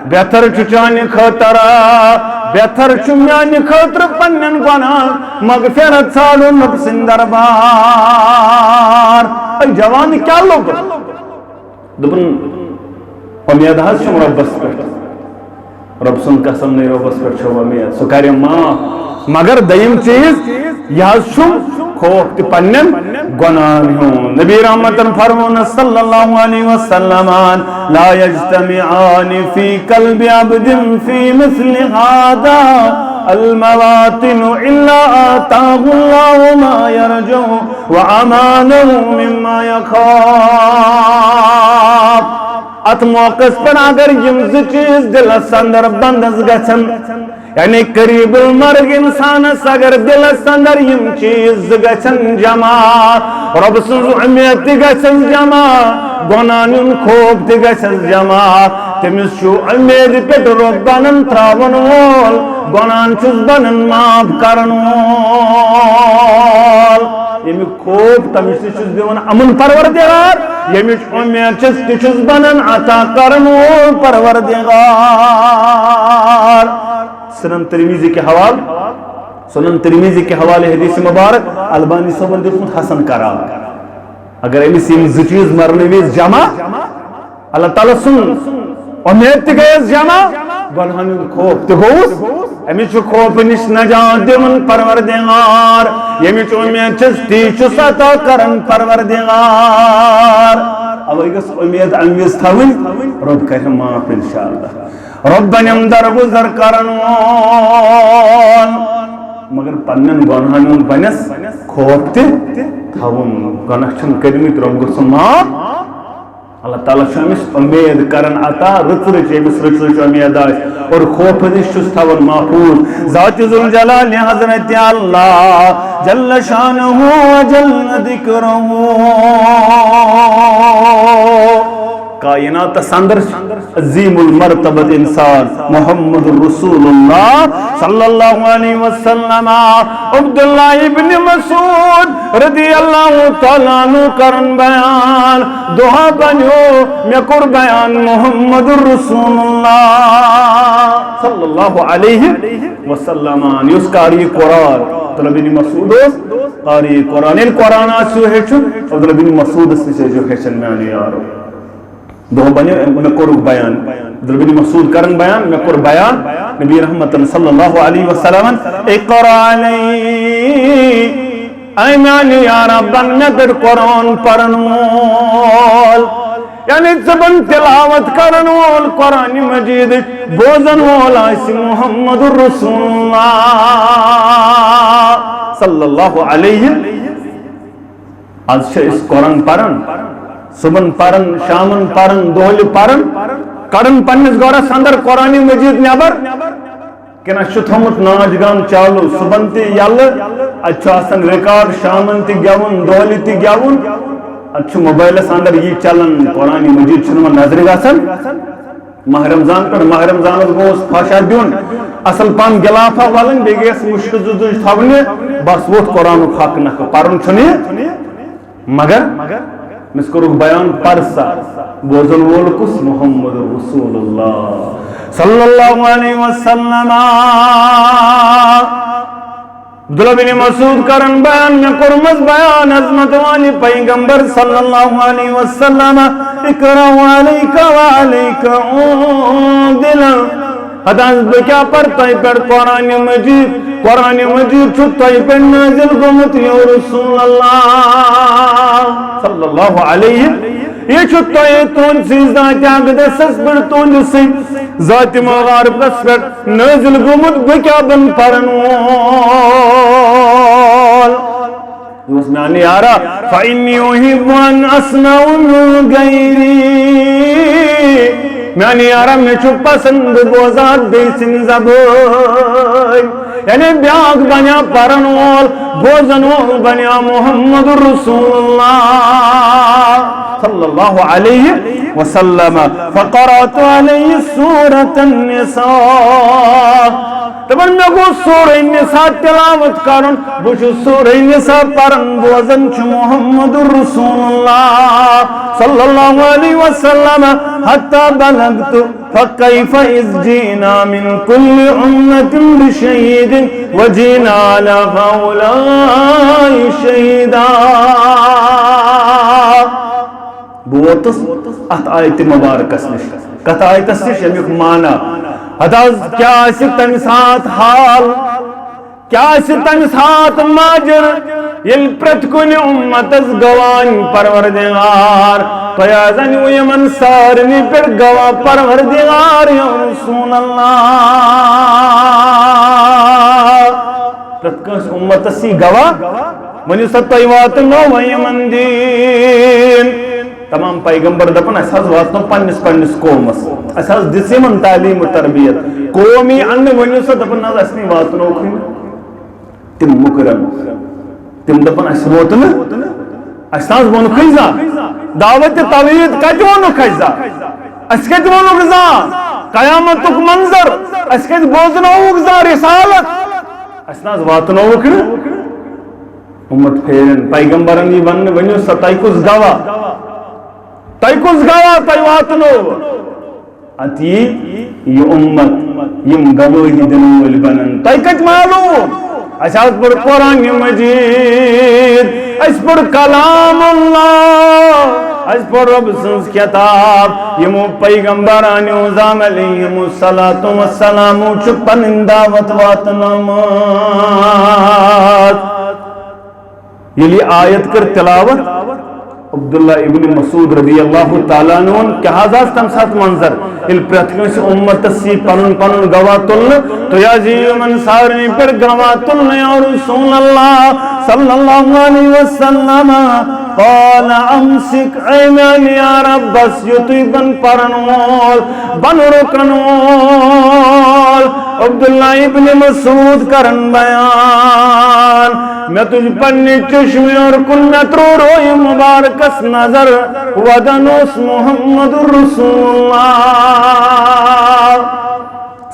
بہتر چھُ چانہِ خٲطرٕ بہتر چھُ میانہِ خٲطرٕ پننٮ۪ن گۄناہ مغفرت ژھانڈُن رۄب سٕنٛدِ دربار اے جوان کیٛاہ لوٚگ دوٚپُن اُمید حظ چھُم رۄبس پٮ۪ٹھ رۄب سُنٛد قسم نَے رۄبس پٮ۪ٹھ چھو اُمید سُہ کرِ معاف مگر دوٚیِم چیٖز یہِ حظ چھُم خوف تہِ پننٮ۪ن گۄناہن ہُنٛد نبی رحمتن فرمون صلی اللہ علیہ وسلم لا یجتمعان فی قلب عبد فی مثل هذا المواطن الا آتاه اللہ ما یرجو وامانه مما یخاف ات موقع پر اگر یم زٕ چیٖز دلس اندر بندس گژھن یعنی قریب المرگ انسانس اگر دلس اندر یم چیز گژھن جمع رب سٕنٛز اُمید تہِ گژھٮ۪س جمع گۄناہن ہُنٛد خوف تہِ گژھٮ۪س جمع تٔمِس چھُ اُمید پٮ۪ٹھ رۄب بنان تھاون وول گۄناہن چھُس بنان معاف کرن وول ییٚمیُک خوف تٔمِس تہِ چھُس دِوان امن پروردگار ییٚمِچ اُمید چھس تہِ چھُس بنان عطا کرن وول پروردگار سنن ترمیزی کے حوالے حدیث مبارک البانی صاحبن دیتمُت حسن قرار اگر أمِس یِم زٕ چیٖز مرنہٕ وِزِ جمع اللہ تعالیٰ سُنٛد اُمید تہِ گٔیَس جمع گۄناہن ہُنٛد خوف تہِ گوٚوُس أمِس چھُ خوفہٕ نِش نجات دِوان پروردگار ییٚمِچ اُمید چھس تی چھُس عطا کران پروردگار اوے گٔژھ اُمید اَمہِ وِزِ تھاوٕنۍ رۄب کرِ معاف انشاءاللہ رۄب بنیم درگُزر کرن وول مگر پننٮ۪ن گۄناہن ہُنٛد بنٮ۪س خوف تہِ تھاوُن گۄناہ چھِنہٕ کٔرمٕتۍ رۄب گوٚژھُن معاف اللہ تعالیٰ چھُ أمِس اُمید کران عطا رٕژ أمِس رٕژ اُمید آسہِ اور خوفہٕ نِش چھُس تھاوان محفوظ ذاتِ ذوالجلالِ حضرت اللہ جل شانہ وجل ذکرہ کائنات سندر عظیم المرتبت انسان محمد رسول اللہ صلی اللہ علیہ وسلم عبداللہ ابن مسعود رضی اللہ تعالیٰ عنہ کرن بیان دعا بنیو میں کر بیان محمد رسول اللہ صلی اللہ علیہ وسلم یس قاری قرآن عبداللہ بن مسعود قاری قرآن ان قرآن آسیو ہیچن عبداللہ بن مسعود سے جو ہیچن میں آنے یارو دو بنیو میں کرو بیان عبداللہ بن مسعود کرن بیان میں کر بیان نبی رحمت صلی اللہ علیہ وسلم اقرأ علی ایمان یا ربن میں در قرآن پرن مول یعنی زبان تلاوت کرن وول قرآن مجید بوزن وول آسی محمد رسول اللہ صلی اللہ علیہ آج سے اس قرآن پرن صبح پرن شامن پرن دول پرن کڑن پنس گورس اندر قرآن مجید نبر کنا تھومت ناچ گان چالو صبح تی یل آسان ریکارڈ شامن تی گیون دول تی گیون اچھو موبائل اندر یہ چلن قرآن مجید چھنو نظر گاسن ماہ رمضان پر ماہ رمضان گوس پھاشا دیون اصل پان گلافا والن بیگیس مشکل زدوش تھاونے بس ووت قرآن حق نہ پرن چھنی مگر مس کرو بیان پرسا بوزن وول کس محمد رسول اللہ صلی اللہ علیہ وسلم عبداللہ بن مسعود کرن بیان میں کرمز بیان عظمت والی پیغمبر صلی اللہ علیہ وسلم اقرأ علیکا وعلیکا عودلا حداز بکیا پر تائی پر قرآن مجید چھو تائی پر نازل گمت یا رسول اللہ صلی اللہ علیہ یہ چھو تائی تون سی ذات اقدس پر تون سی ذات مغارب کس پر نازل گمت بکیا بن پرن اس میں آنے آ رہا فَإِنِّي أُحِبُّ أَنْ أَسْمَعُ مِنْ غَيْرِي میں آنے آ رہا میں چھو پسند بوزاد بیسن زبان یعنی بیاغ بنیا پرنول بوزنول بنیا محمد رسول اللہ صلی اللہ علیہ وسلم فقرأت علیہ سورة النساء تبر میں گو سورہ النساء تلاوت کرن بوشو سورہ النساء پرن بوزن چھ محمد رسول اللہ صلی اللہ علیہ وسلم حتی بلغت فکیف اذ جینا من کل امت بشہید وجینا لہولائی شہیدہ بوتس ات آیت مبارکس نش کت آیتس نش یمیک مانا حداز کیا اسی تن ساتھ حال کیا اسی تن ساتھ ماجر یل پرت کنی امتز گوان پروردگار تو یازن ویمن سارنی پر گوا پروردگار یا رسول اللہ پرت کنس امتسی گوا منی ستیوات نو ویمن دین تمام پیغمبر دپن اس حض واتنو پنس قومس اس حض دسیمن تعلیم و تربیت قومی ان ونیو سا دپن ناز اسنی واتنو کھن تم مکرم تم دپن اس واتن اس حض ون خیزا دعوت توحید کج ونو خیزا اس کج ونو خیزا قیامتک منظر اس کج بوزنو خیزا رسالت اس حض واتنو کھن امت پھیرن پیغمبرن یہ ونیو سا تائکوز گوا تائکوز گوا تائیواتنو اتی یہ امت یم گواہی دنول بنن تائکت معلوم اشاز پر قرآن مجید اس پر کلام اللہ اس پر رب سنس کتاب یمو پیغمبران عظام علیہم السلام چپن دعوت واتنامات یلی آیت کر تلاوت عبداللہ ابن مسعود رضی اللہ تعالیٰ عنہ کیا حضاز تم ساتھ منظر il pratkansi ummatasi panun gawatul to yaji man sarni per gawatul ya Rasulullah sallallahu alaihi wasallam qala amsik ayman ya rabbas yutuban paranol banurukanol عبداللہ ابن مسعود کرن بیان میں تجھ پنی چشمی اور کنت رو روئی مبارکس نظر ودنوس محمد رسول اللہ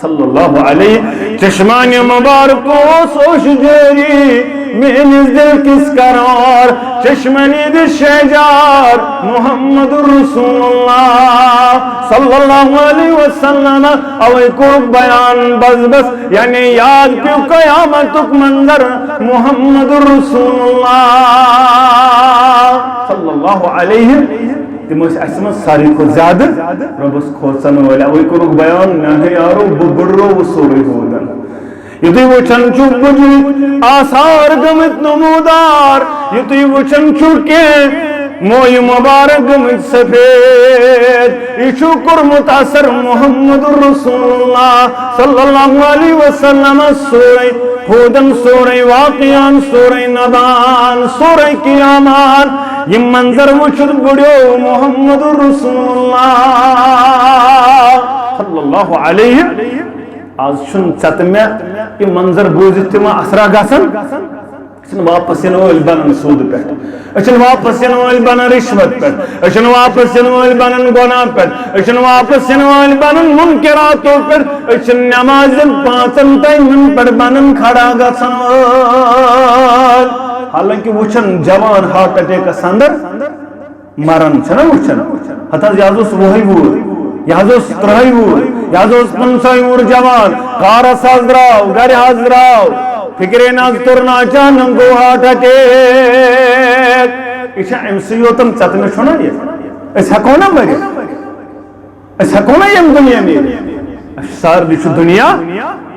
صلی اللہ علیہ چشمانی مبارک سوش جیری میرے دل کس قرار چشمانی دل شجار محمد رسول اللہ صلی اللہ علیہ وسلم اوے کو بیان بس بس یعنی یاد پیو قیامتک منظر محمد رسول اللہ صلی اللہ علیہ تم اسمت ساری کو زیادہ ربس کھوچن والا اوے کو بیان نہ یارو بڑرو وسوری ہودن یتی وچن چوک بجی آثار گمت نمودار یتی وچن چوکے موئی مبارک گمت سفید شکر متاثر محمد رسول اللہ صلی اللہ علیہ وسلم سورہ ہودن سورہ واقعان سورہ نبان سورہ قیامان یہ منظر وچھت بڑیو محمد رسول اللہ صلی اللہ علیہ آج چھن چت میں یہ منظر بوزت تما اثرا گسن اچھن واپس ینوال بنن سود پہ اچھن واپس ینوال بنن رشوت پہ اچھن واپس ینوال بنن گناہ پہ اچھن واپس ینوال بنن منکراتوں پہ اچھن نمازن پانچن ٹائمن پہ بنن کھڑا گسن حالانکہ وچھن جوان ہارٹ اٹیک اندر مرن چھنا وچھن حتی یازوس وہی وور یازوس ترہی وور یازوس پنسائی وور جوان کارا ساز دراو گھر حاض دراو فکرے ناز ترنا چانن گو ہارٹ اٹیک ایچھا امسیو تم چتن چھونا یہ اس حقونا مری اس حقونا یہ دنیا میں سار دیچو دنیا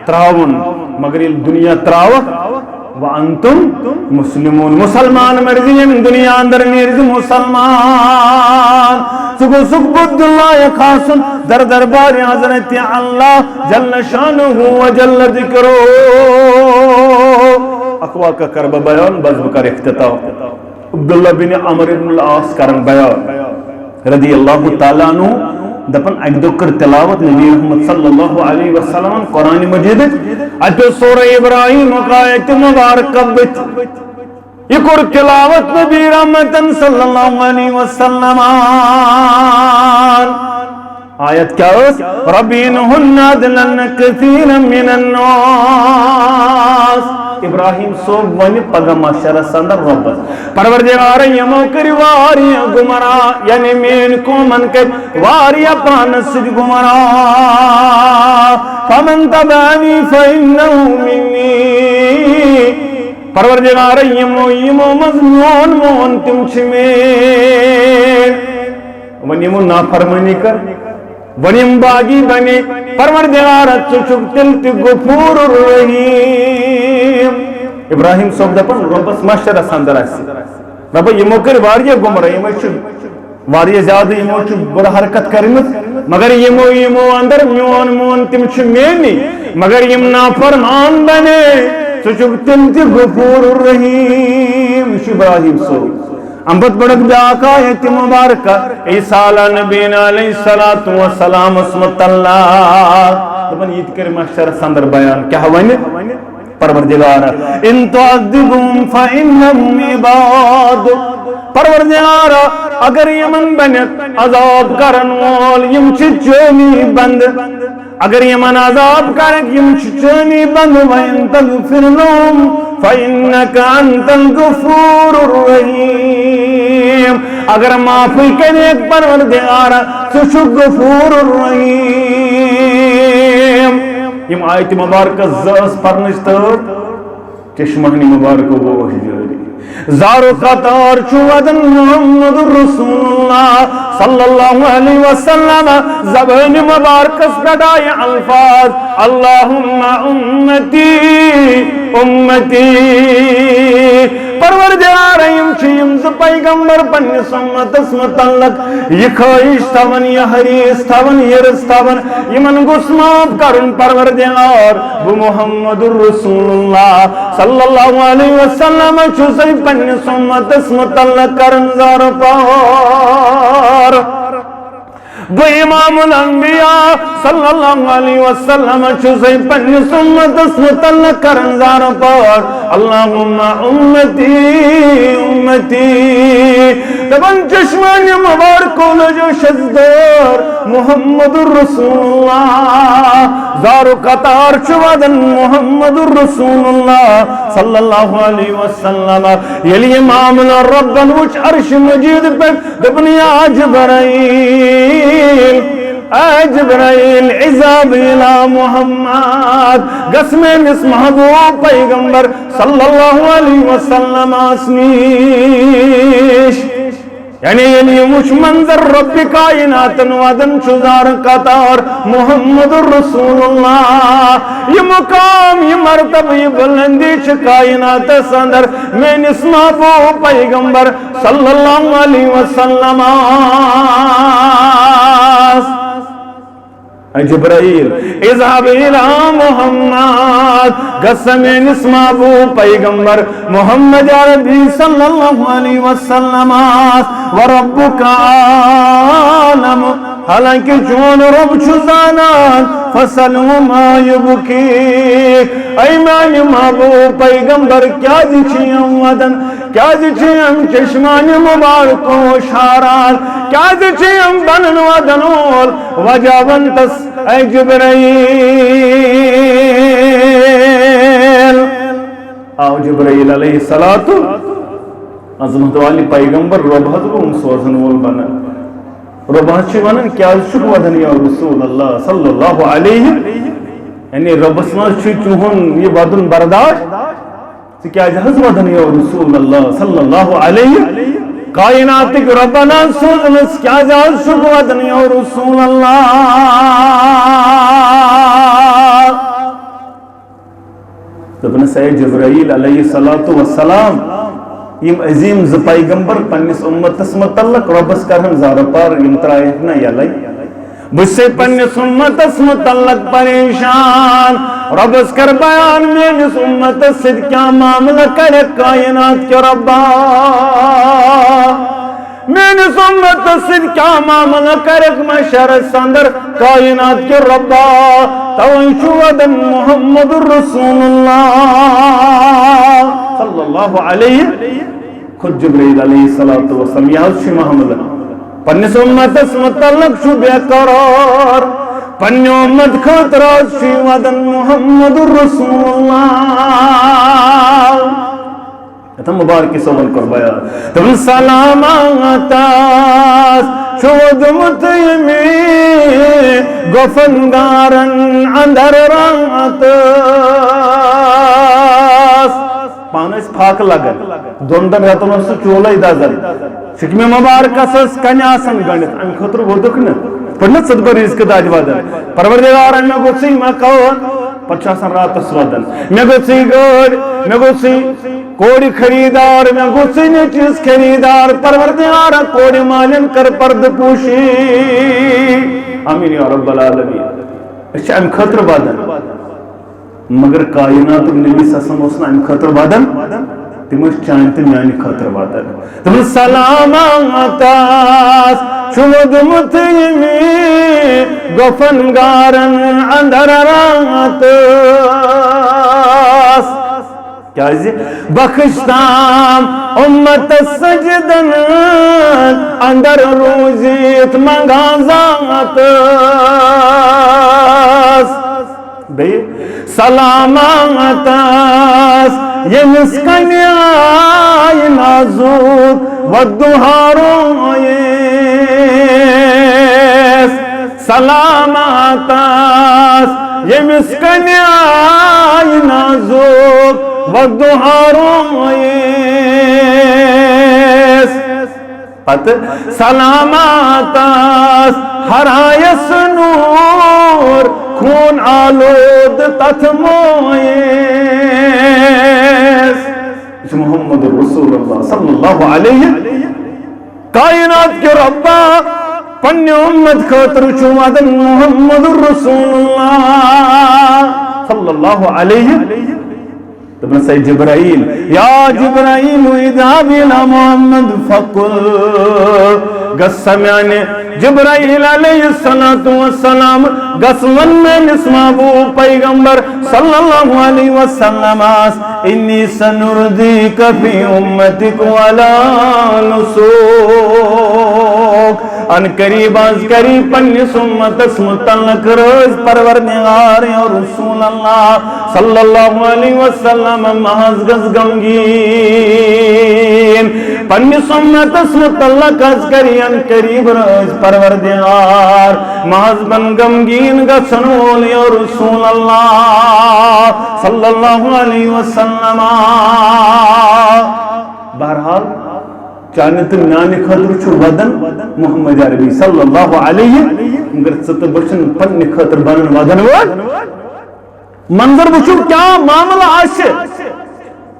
تراؤن مگر یہ دنیا تراؤک وانتم مسلمون مسلمان مرضی من دنیا اندر نیرز مسلمان سکو سکو عبداللہ خاصن در دربار حضرت اللہ جل شانہ و جل ذکرو اقوا کا کرب بیان بزم کر اختتاو عبداللہ بن عمر بن العاص کرن بیان رضی اللہ تعالیٰ عنہ دپن اک دکر تلاوت نبی محمد صلی اللہ علیہ وسلم قرآن مجید اتو سورہ ابراہیم وقایت مبارک بت یکر تلاوت نبی رحمت صلی اللہ علیہ وسلم آیت کیا اس ربینہن ادلن کثیر من الناس ابراہیم صوب ونی پگم شرح سندر ربت پروردگار یمو کری واریا گمرا یعنی مین کو من کر واریا پانسج گمرا فمن تبانی فإنہو منی پروردگار یمو مضمون مون تم چمین ونیمو نافرمانی کر ونیم باغی بنی پروردگار چچک تلت غفور الرحیم ابراہیم صاحب دپن ربس مشر سندر آسی رب یمو کر واریہ گمرہ یمو چھ واریہ زیادہ یمو چھ بڑا حرکت کرمت مگر یمو اندر میون مون تم چھ مینی مگر یم نافرمان بنے چچک تلت غفور الرحیم ابراہیم صاحب امبت بڑک بیاکا ایت مبارکہ عیسیٰ نبینا علیہ السلام اسمت اللہ دبن یہ کر محشر سندر بیان کیا ہوئے پروردگار ان تعذبهم فإنهم عباد پروردگار اگر یمن بنت عذاب کرن وال یم چچونی بند اگر یمن عذاب کرن یم چچونی بند وَإِن تَغْفِرْ لَهُمْ فَإِنَّكَ أَنْتَ الْغَفُورُ الرَّحِيمُ اگر معافی کرے پروردگار سوچ غفور الرحیم یم آیت مبارکہ زاس پرنش تر چشمانی مبارکہ وہ جاری زارو قطار چودن محمد رسول اللہ صلی اللہ علیہ وسلم زبان مبارکہ سپیدائی الفاظ اللہم امتی امتی پروردگار یم ز پیغمبر پنی سمت اسمت اللہ یہ خواہش تاون یہ حریص تاون یہ رس تاون یمن گسماب کرن پروردگار وہ محمد رسول اللہ صلی اللہ علیہ وسلم چوسی پنی سمت اسمت اللہ کرن زار پار بہ امام الانبیاء صلی اللہ علیہ وسلم چھسے پنس امتس متعلق کرن زار پار اللہم امتی امتی دبن چشمان مبارکو لجو شزدار محمد الرسول اللہ زارو قطار چوادن محمد الرسول اللہ صلی اللہ علیہ وسلم یلی امام ربن وچ عرش مجید پر دبن یا جبرائیل جبرائیل عذاب الى محمد قسمین اس محبوب پیغمبر صلی اللہ علیہ وسلم اسنیش یعنی مش منظر رب کائنات وادن شزار قطار محمد الرسول اللہ یہ مقام یہ مرتبہ یہ بلندی چھ کائنات سندر میں نسمہ بو پیغمبر صلی اللہ علیہ وسلم جبرائیل اذهب الى محمد قسم نسمہ بو پیغمبر محمد عربی صلی اللہ علیہ وسلم وربک عالم حالانکہ چون رب چھزانان فصلو ما یبکی ایمان محبوب پیغمبر کیا دیچھیم ودن کیا دیچھیم چشمان مبارکو شاران کیا دیچھیم بنن ودنول وجہ ونتس اے جبرائیل آو جبرائیل علیہ الصلاة عظمت والی پیغمبر رب حضرون سوزن وول بنا رب حضرون کیا شک ودن یا رسول اللہ صلی اللہ علیہ یعنی رب اسمار چوہن یہ ودن برداشت کیا جہاز ودن یا رسول اللہ صلی اللہ علیہ کائنات کے ربنا سوزنس کیا جہاز شک ودن یا رسول اللہ تبن سید جبرائیل علیہ السلام یم عظیم ز پیغمبر پنس امتس متعلق ربس کرہن زار پار یم ترائیت نا یلائی بس سے پنس امتس متعلق پریشان ربس کر بیان میں نس امتس سد کیا معاملہ کرے کائنات کے ربا میں نس امتس سد کیا معاملہ کرے مشر سندر کائنات کے ربا توانشو ودن محمد الرسول اللہ صلی اللہ علیہ خود جبرائیل علیہ السلام یہ شی محمد پنس امتس متعلق شو بے قرار پنی امت خطرات شی ودن محمد الرسول اللہ یہ مبارکی صبر کر بیان تم سلامات شود متیمی گفنگارن اندر رات پانس پھاک لگن دوندن رتن سے چولے دازن شکم مبارک اسس کنیاسن گنت ام خطر ودک ن پنت صد بر رزق داج ودن پروردگار میں گوسی مکون پچاسن رات سودن میں گوسی گڑ میں گوسی کوڑی خریدار میں گوسی نے چیز خریدار پروردگار کوڑی مالن کر پرد پوشی آمین یا رب العالمین اچھا ام خطر ودن مگر کائنات نبی سسم اسنا ام خطر ودن تمس چانت میانی خطر ودن تم سلامات شود متیمی گفنگارن اندر رات کیا ہے بخشتام امت سجدن اندر روزیت منگازات بے سلامات یہ مسکنی آئی نازوک ودہاروں سلامات یہ مسکنی آئی نازوک ودہاروں سلامات ہرائس نور خون آلود تتمویس محمد رسول اللہ صلی اللہ علیہ کائنات کے ربا پنی امت خاطر چوادن محمد رسول اللہ صلی اللہ علیہ تبن سید جبرائیل یا جبرائیل اذهب الى محمد فقل گسمیانے جبرائیل علیہ السلام گسون میں نسمابو پیغمبر صلی اللہ علیہ وسلم انی سنردیک فی امتک ولا نسوک ان قریب از قریب پنیس امتس متعلق رز پروردگار اور رسول اللہ صلی اللہ علیہ وسلم محض گز غمگین پنیس امتس متعلق از ان قریب رز پروردگار محض بن غمگین گسن وول اور رسول اللہ صلی اللہ علیہ وسلم بہرحال چانت میانے خاطر چھو ودن محمد عربی صلی اللہ علیہ مگر ست بچن پنہ خاطر بنن ودن وول منظر وچھو کیا معاملہ آشے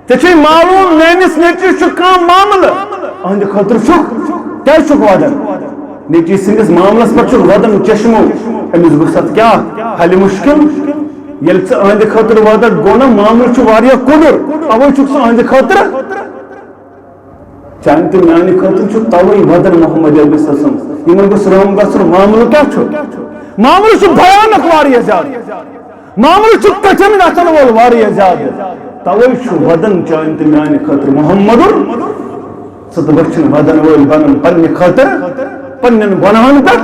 تے معلوم میانس نیچی چھو کام معاملہ اہند خاطر چھو کیا چھو ودن نیچی سندس معاملس پر چھو ودن چشمو امس گسات کیا حل مشکل یل اہند خاطر ودن گونا معاملہ چھو واریا کدر اوے چھو اہند خاطر چانت میانے خاطر چھو توئی ودن محمد عربی صلی اللہ علیہ وسلم یمن گوس رحم گسر معاملہ کیا چھو معاملہ چھو بھیانک واریا زیادہ معاملہ چھو کچن گسن وول واریا زیادہ توئی چھو ودن چانت میانے خاطر محمد ست بچن ودن وول بنن پنہ خاطر پنن گناہن پہ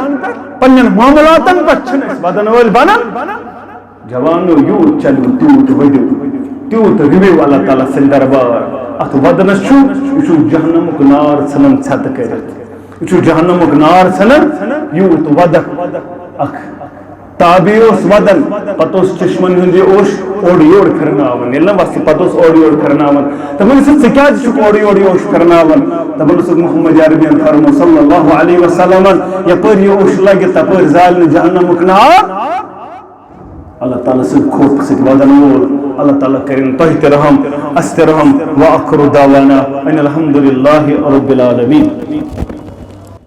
پنن معاملاتن پہ چھن ودن وول بنن جوانو یوت چلو تیوت وڈو تیوت ربیو اللہ تعالیٰ سن دربار ات ودنس چھو جہنمک نار ژھنن ژھت کرت یہ جہنمک ژھنن یوت ودک اخ تابی اس ودن پتہ اس چشمن ہند اوڑ یوڑ پھرناون یل وس پتہ اس اوڑ یوڑ پھرناون دپن ژٕ کیازِ چھُکھ اوڑ یوڑ اوش پھرناون دپن محمد عربین فرمو صلی اللہ علیہ وسلم یپر یہ اوش لگہ تپر زالنہ جہنمک نار اللہ تعالیٰ سے خوف سے ودن وول اللہ تعالیٰ کرن تہ تہ رحم اس تہ رحم واخر دعوانا ان الحمد للہ رب العالمین